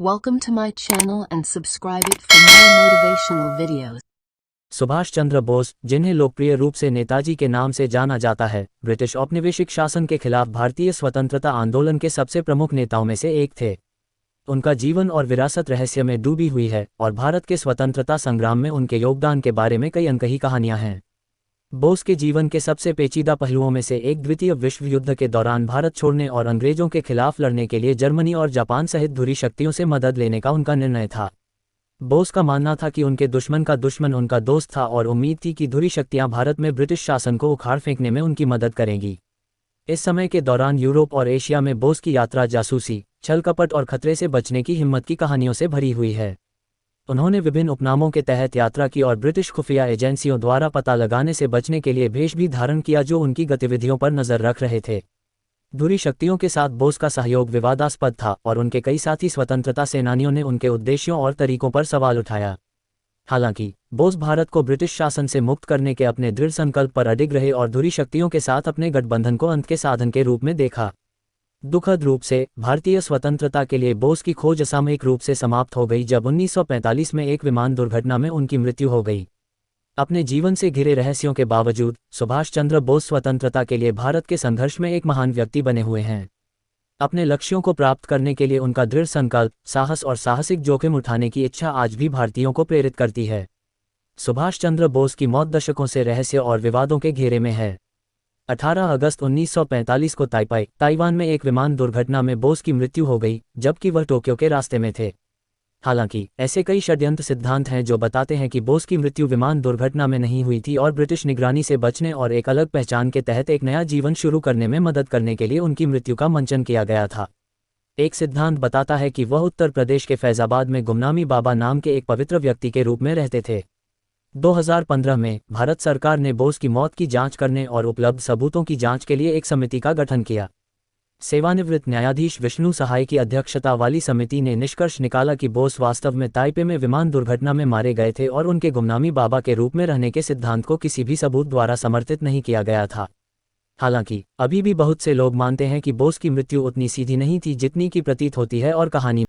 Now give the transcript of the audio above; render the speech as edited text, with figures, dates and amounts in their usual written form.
Welcome to my channel and subscribe it for more motivational videos. Subhash Chandra Bose, जिन्हें लोकप्रिय रूप से नेताजी के नाम से जाना जाता है, ब्रिटिश औपनिवेशिक शासन के खिलाफ भारतीय स्वतंत्रता आंदोलन के सबसे प्रमुख नेताओं में से एक थे। उनका जीवन और विरासत रहस्य में डूबी हुई है और भारत के स्वतंत्रता संग्राम में उनके योगदान के बारे में कई अनकही कहानियां हैं। बोस के जीवन के सबसे पेचीदा पहलुओं में से एक द्वितीय विश्व युद्ध के दौरान भारत छोड़ने और अंग्रेजों के खिलाफ लड़ने के लिए जर्मनी और जापान सहित धुरी शक्तियों से मदद लेने का उनका निर्णय था। बोस का मानना था कि उनके दुश्मन का दुश्मन उनका दोस्त था और उम्मीद थी कि धुरी शक्तियां भारत में ब्रिटिश शासन को उखाड़ फेंकने में उनकी मदद करेंगी। इस समय के दौरान यूरोप और एशिया में बोस की यात्रा जासूसी, छल कपट और खतरे से बचने की हिम्मत की कहानियों से भरी हुई है। उन्होंने विभिन्न उपनामों के तहत यात्रा की और ब्रिटिश खुफिया एजेंसियों द्वारा पता लगाने से बचने के लिए भेष भी धारण किया जो उनकी गतिविधियों पर नजर रख रहे थे। धुरी शक्तियों के साथ बोस का सहयोग विवादास्पद था और उनके कई साथी स्वतंत्रता सेनानियों ने उनके उद्देश्यों और तरीकों पर सवाल उठाया। हालांकि बोस भारत को ब्रिटिश शासन से मुक्त करने के अपने दृढ़ संकल्प पर अडिग रहे और धुरी शक्तियों के साथ अपने गठबंधन को अंत के साधन के रूप में देखा। दुखद रूप से भारतीय स्वतंत्रता के लिए बोस की खोज असामयिक रूप से समाप्त हो गई जब 1945 में एक विमान दुर्घटना में उनकी मृत्यु हो गई। अपने जीवन से घिरे रहस्यों के बावजूद सुभाष चंद्र बोस स्वतंत्रता के लिए भारत के संघर्ष में एक महान व्यक्ति बने हुए हैं। अपने लक्ष्यों को प्राप्त करने के लिए उनका दृढ़ संकल्प, साहस और साहसिक जोखिम उठाने की इच्छा आज भी भारतीयों को प्रेरित करती है। सुभाष चंद्र बोस की मौत दशकों से रहस्य और विवादों के घेरे में है। 18 अगस्त 1945 को ताइवान में एक विमान दुर्घटना में बोस की मृत्यु हो गई जबकि वह टोक्यो के रास्ते में थे। हालांकि ऐसे कई षड्यंत्र सिद्धांत हैं जो बताते हैं कि बोस की मृत्यु विमान दुर्घटना में नहीं हुई थी और ब्रिटिश निगरानी से बचने और एक अलग पहचान के तहत एक नया जीवन शुरू करने में मदद करने के लिए उनकी मृत्यु का मंचन किया गया था। एक सिद्धांत बताता है कि वह उत्तर प्रदेश के फैजाबाद में गुमनामी बाबा नाम के एक पवित्र व्यक्ति के रूप में रहते थे। 2015 में भारत सरकार ने बोस की मौत की जांच करने और उपलब्ध सबूतों की जांच के लिए एक समिति का गठन किया। सेवानिवृत्त न्यायाधीश विष्णु सहाय की अध्यक्षता वाली समिति ने निष्कर्ष निकाला कि बोस वास्तव में ताइपे में विमान दुर्घटना में मारे गए थे और उनके गुमनामी बाबा के रूप में रहने के सिद्धांत को किसी भी सबूत द्वारा समर्थित नहीं किया गया था। हालांकि अभी भी बहुत से लोग मानते हैं कि बोस की मृत्यु उतनी सीधी नहीं थी जितनी की प्रतीत होती है और कहानी